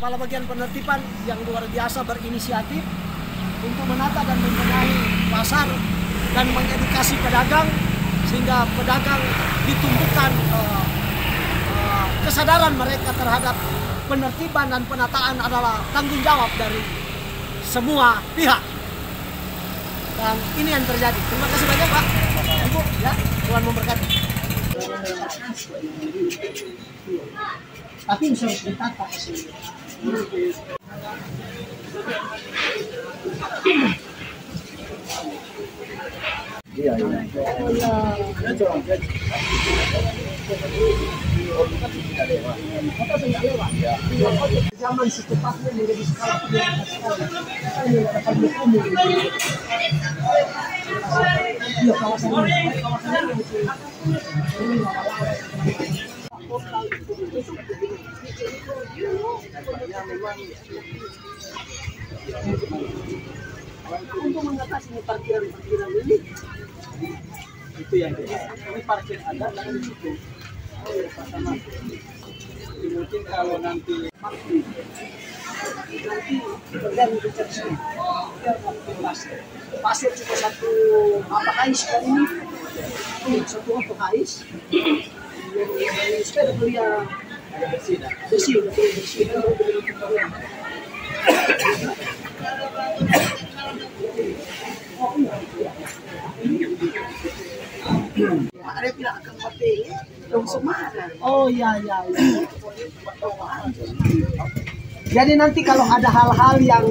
Kepala Bagian Penertiban yang luar biasa berinisiatif untuk menata dan membenahi pasar dan mengedukasi pedagang sehingga pedagang ditumbuhkan kesadaran mereka terhadap penertiban dan penataan adalah tanggung jawab dari semua pihak. Dan ini yang terjadi. Terima kasih banyak Pak, Ibu, ya, Tuhan memberkati. Tapi harus ditata sih. Iya. Zaman secepatnya menjadi skala prioritas sekali. Iya, kawasan untuk mengatasi parkiran ini itu yang ini parkir ada dan di situ sama. Mungkin kalau nanti tergantung kecil pasir cuma satu kais kali ini satu kais sepeda beli bersih ada tidak akan pakai dong Semarang. Oh iya. Jadi nanti kalau ada hal-hal yang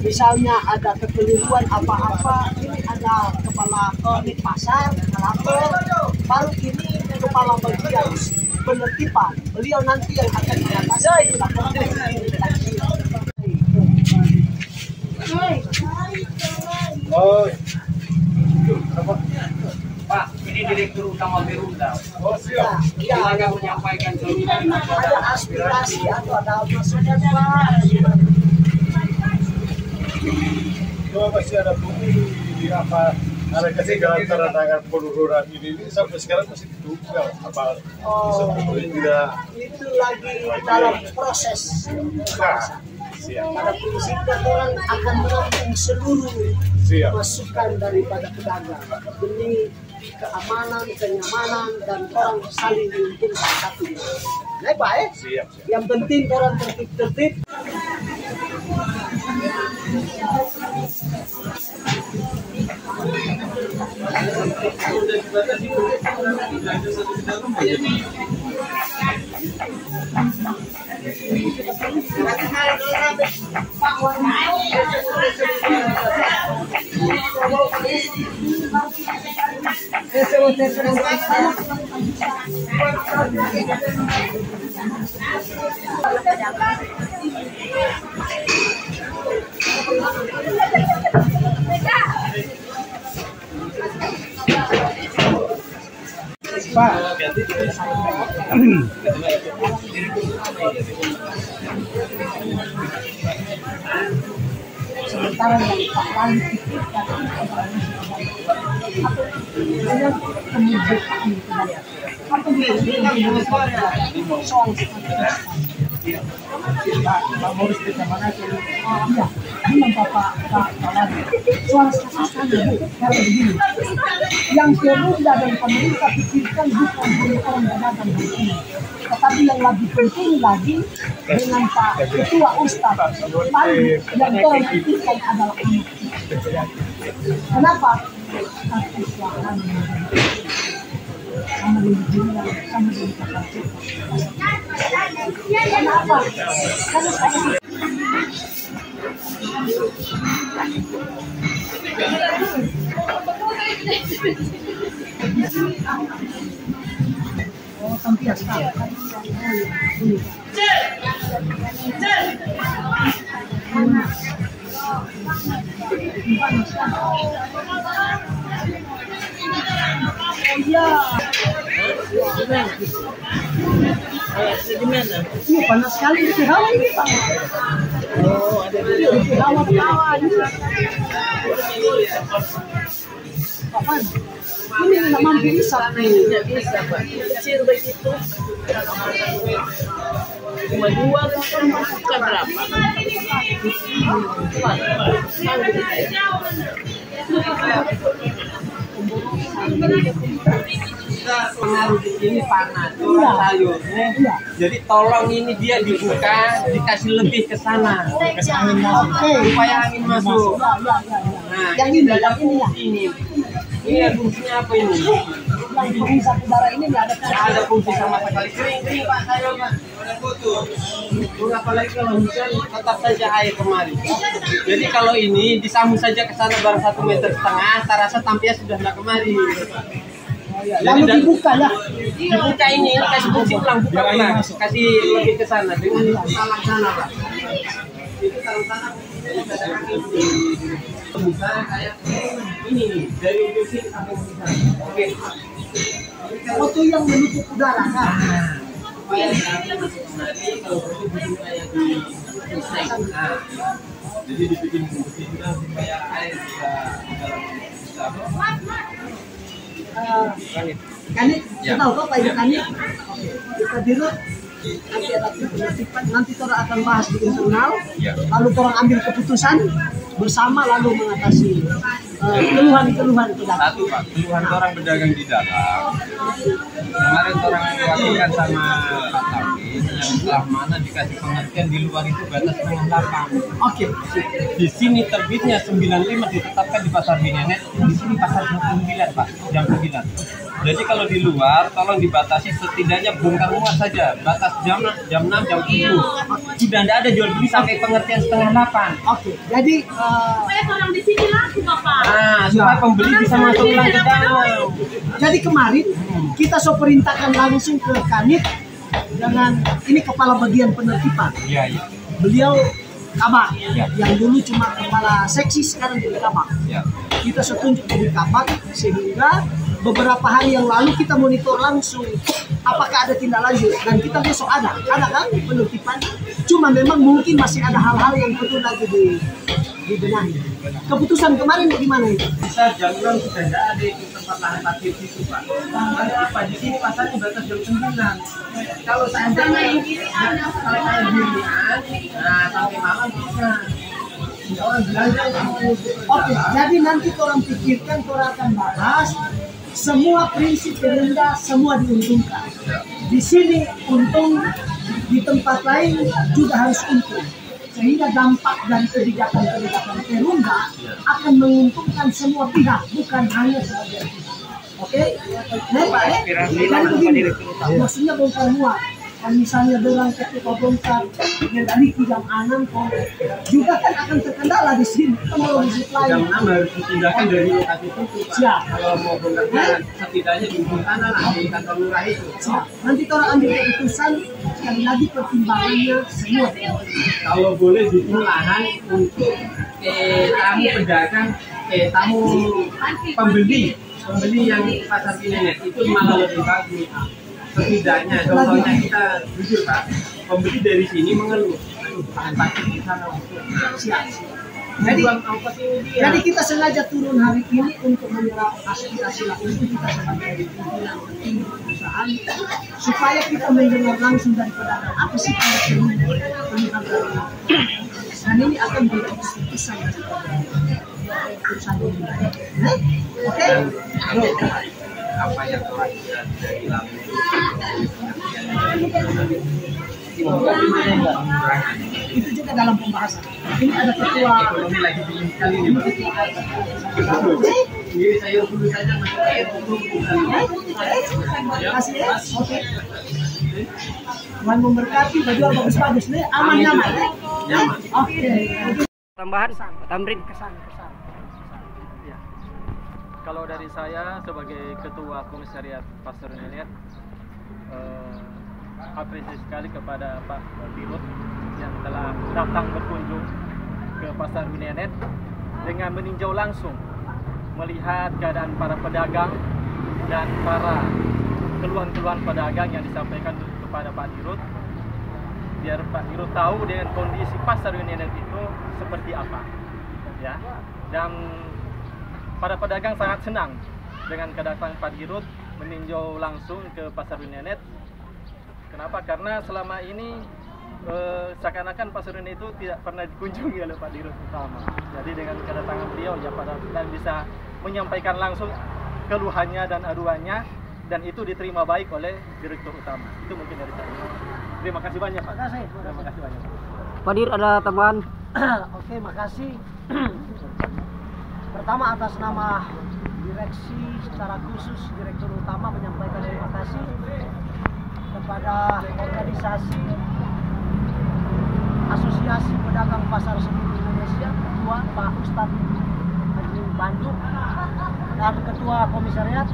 misalnya ada kekeliruan apa-apa, ini ada kepala unit pasar, lapor, baru ini kepala bagian penertiban. Beliau nanti yang akan mengatasi laporan. Oh, Pak, ini Direktur Utama Perumda. Oh, siap. Silakan menyampaikan ada aspirasi atau ada masukan Pak. Masih ada bukti apa ada kesengajaan terhadap penurunan ini sampai sekarang masih ditunggu apa tidak itu lagi dalam proses. Pada prinsipnya orang akan menampung seluruh masukan daripada pedagang demi keamanan, kenyamanan, dan orang saling menguntungkan satu. Nah, Pak, yang penting orang tertib-tertib. Sementara yang Pak Wali pikirkan yang Perumda dan pemerintah pikirkan bukan hanya orang pedagang ini, tetapi yang lebih penting lagi dengan Pak Ketua Ustadz yang orang pikirkan adalah anak. Kenapa? Sama dengan jumlah, sama dengan kapasitas. Kenapa? Karena saya sampai sekarang. Gimana? Iya, panas sekali di hawa ini, Pak. Oh, ada di hawa ini. Kapan? Ini nggak mampu isap nih. Nggak bisa, Pak. Kecil begitu. Cuma dua kan. Bisa berapa? Pengaruh di sini panas, sayurnya. Jadi tolong ini dia dibuka, dikasih lebih ke sana, supaya angin masuk. Nah, yang ini ya. Ini fungsinya apa ini? Yang pengisap udara ini nggak ada Ada fungsi sama sekali. Kering Pak saya Pak. Apalagi kalau hujan tetap saja air kemari. Jadi kalau ini disambung saja ke sana barang 1,5 meter, terasa tampilnya sudah tidak kemari. Lalu dibuka ya. Dibuka ini kasih kunci ulang, buka ulang, kasih lebih ke sana dengan salah sana Pak. Itu salah sana. Bisa kayak ini nih dari ujung sini sampai ke sana. Oke. Foto yang menutup udara kan. Supaya nanti kalau itu kayak di selesai. Nah, jadi dibikin juga supaya air bisa Kanit, kita tahu kok Pak Ibu Kanit. Kita dirut nanti ada penertiban, nanti kita akan bahas di internal, lalu orang ambil keputusan bersama lalu mengatasi keluhan-keluhan pedagang. Satu Pak, keluhan orang pedagang di dalam. Kemarin orang diwakilkan sama Pak Tauhid yang setelah mana dikasih pengertian di luar itu batas 8. Oke. Di sini terbitnya 95 ditetapkan di pasar Binenet, di sini pasar 29 Pak, jam 9. Jadi kalau di luar tolong dibatasi setidaknya bongkar muat saja, batas jam 6, jam 7. Sudah tidak ada jual beli sampai pengertian setengah 8. Oke. Jadi supaya orang di sini laku Bapak. Nah, supaya pembeli bisa masuk ulang ke dalam. jadi kemarin kita so perintahkan langsung ke Kanit dengan ini kepala bagian penertiban. Iya, iya. Beliau kabak, Ya. yang dulu cuma kepala seksi sekarang jadi kabak. Ya. Kita setunjuk jadi kabak sehingga beberapa hari yang lalu kita monitor langsung apakah ada tindak lanjut dan kita besok ada kan penertiban. Cuma memang mungkin masih ada hal-hal yang perlu lagi dibenahi. Keputusan kemarin gimana itu? Bisa jam-jam sudah tidak ada itu tempat lahan parkir itu Pak. Karena apa? Di sini pasarnya batas jam 9. Kalau seandainya kalau saya dirian, nah sampai malam bisa. Orang belanja Oke, jadi nanti orang pikirkan, orang akan bahas semua prinsip rendah, semua diuntungkan. Di sini untung, di tempat lain juga harus untung. Sehingga dampak dari kebijakan-kebijakan Perumda akan menguntungkan semua pihak, bukan hanya sebagian pihak. Oke? Nah, Pak, kan begini, maksudnya bongkar muat. Kan misalnya dengan ketika bongkar dari jam 6 juga kan akan terkendala di sini. Kalau di lain. jam 6 harus dipindahkan dari lokasi itu Pak. Siap. Kalau mau bongkar setidaknya di ujung tanah lah di kantor lurah itu. Siap. Nanti kalau ambil keputusan sekali lagi pertimbangannya semua. Kalau boleh bikin lahan untuk tamu pedagang, tamu pembeli yang di pasar Binenet itu malah lebih bagus. Setidaknya contohnya kita jujur Pak, pembeli dari sini mengeluh, tahan parkir di sana Siap. jadi Jadi kita sengaja turun hari ini untuk menyerap aspirasi itu kita sebagai pimpinan tertinggi perusahaan supaya kita mendengar langsung dari pedagang apa sih keluhan dari dan ini akan menjadi keputusan dari perusahaan ini. Oke? Apa yang telah kita dilalui Itu juga dalam pembahasan. Ini ada ketua ekonomi lagi dingin sekali nih Pak. Ini saya dulu saja masuk air Terima kasih ya. Oke. Tuhan memberkati, baju bagus-bagus nih, aman-aman ya. Nyaman. Oke. Tambahan Pak Tamrin. Kesan. Ya. Kalau dari saya sebagai ketua komisariat Pasar Binenet, apresiasi sekali kepada Pak Dirut yang telah datang berkunjung ke Pasar Binenet dengan meninjau langsung, melihat keadaan para pedagang dan para keluhan-keluhan pedagang yang disampaikan kepada Pak Dirut, biar Pak Dirut tahu dengan kondisi Pasar Binenet itu seperti apa, ya. Dan para pedagang sangat senang dengan kedatangan Pak Dirut meninjau langsung ke Pasar Binenet. Kenapa? Karena selama ini seakan-akan Pasar Winanet itu tidak pernah dikunjungi oleh Pak Dirut Utama. Jadi dengan kedatangan beliau ya dan bisa menyampaikan langsung keluhannya dan aduannya, dan itu diterima baik oleh Direktur Utama. Itu mungkin dari saya. Terima kasih banyak Pak. Terima kasih banyak. Pak Dir, ada tambahan? Oke, makasih. Pertama atas nama direksi secara khusus Direktur Utama menyampaikan terima kasih kepada organisasi Asosiasi Pedagang Pasar seluruh Indonesia, Ketua Pak Ustadz Haji Bandung, dan Ketua Komisariat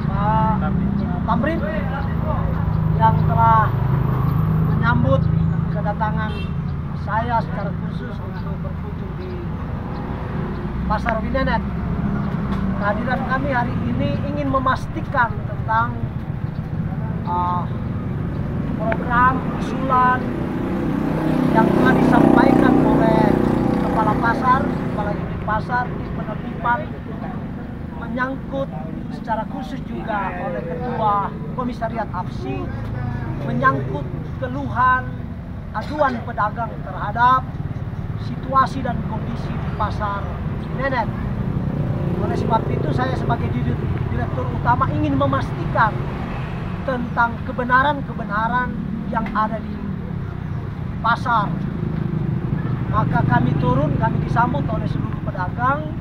Pak Tamrin yang telah menyambut kedatangan saya secara khusus untuk berkunjung di Pasar Winanet. Kehadiran kami hari ini ingin memastikan tentang program usulan yang telah disampaikan oleh kepala pasar, kepala unit pasar di penertiban, menyangkut secara khusus juga oleh Ketua Komisariat APSI, menyangkut keluhan aduan pedagang terhadap situasi dan kondisi di Pasar Winanet. Oleh sebab itu saya sebagai Direktur Utama ingin memastikan tentang kebenaran-kebenaran yang ada di pasar. Maka kami turun, kami disambut oleh seluruh pedagang.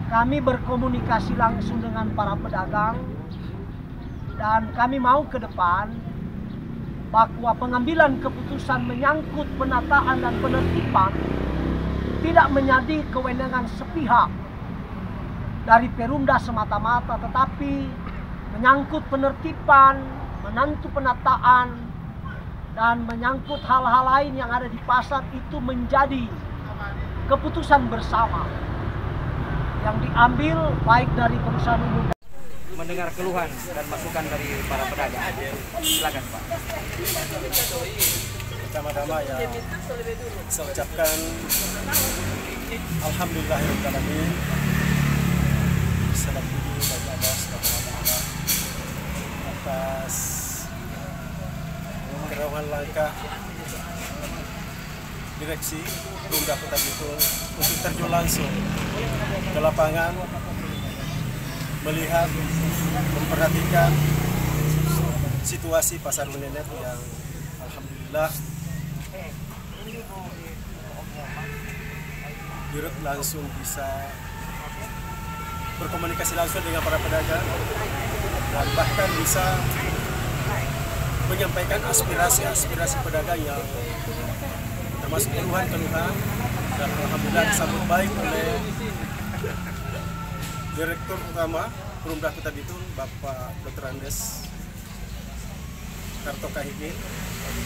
Kami berkomunikasi langsung dengan para pedagang, dan kami mau ke depan bahwa pengambilan keputusan menyangkut penataan dan penertiban tidak menjadi kewenangan sepihak dari Perumda semata-mata, tetapi menyangkut penertiban, menentu penataan, dan menyangkut hal-hal lain yang ada di pasar itu menjadi keputusan bersama yang diambil baik dari perusahaan umum. Mendengar keluhan dan masukan dari para pedagang. Silakan Pak. Pertama-tama ya saya ucapkan alhamdulillahirobbilalamin, salam puji bagi Allah Subhanahu wa taala atas kerawan langkah direksi Perumda Kota Bitung untuk terjun langsung ke lapangan, melihat, memperhatikan situasi Pasar Winanet yang alhamdulillah Dirut langsung bisa berkomunikasi langsung dengan para pedagang dan bahkan bisa menyampaikan aspirasi pedagang yang termasuk keluhan-keluhan, dan alhamdulillah disambut baik oleh Direktur Utama Perumda Kota Bitung Bapak Dr. Andes Kartokahidin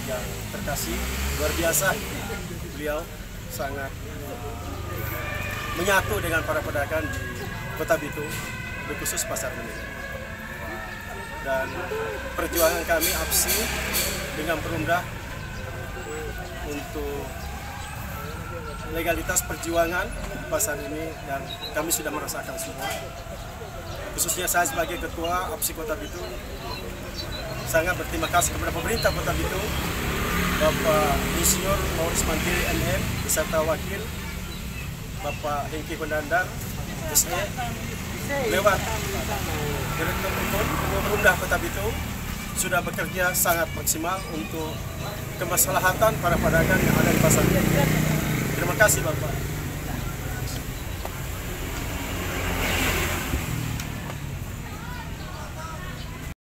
yang terkasih, luar biasa. Beliau sangat menyatu dengan para pedagang di Kota Bitung, khusus Pasar Winanet. Dan perjuangan kami APSI dengan Perumda untuk legalitas perjuangan pasar ini, dan kami sudah merasakan semua. Khususnya saya sebagai Ketua APSI Kota Bitung sangat berterima kasih kepada pemerintah Kota Bitung, Bapak Insinyur Maurice Mantiri MM beserta Wakil Bapak Hengki Pendandar SE, lewat Direktur Umum Perumda Kota Bitung sudah bekerja sangat maksimal untuk kemaslahatan para pedagang yang ada di pasar ini. Terima kasih Bapak.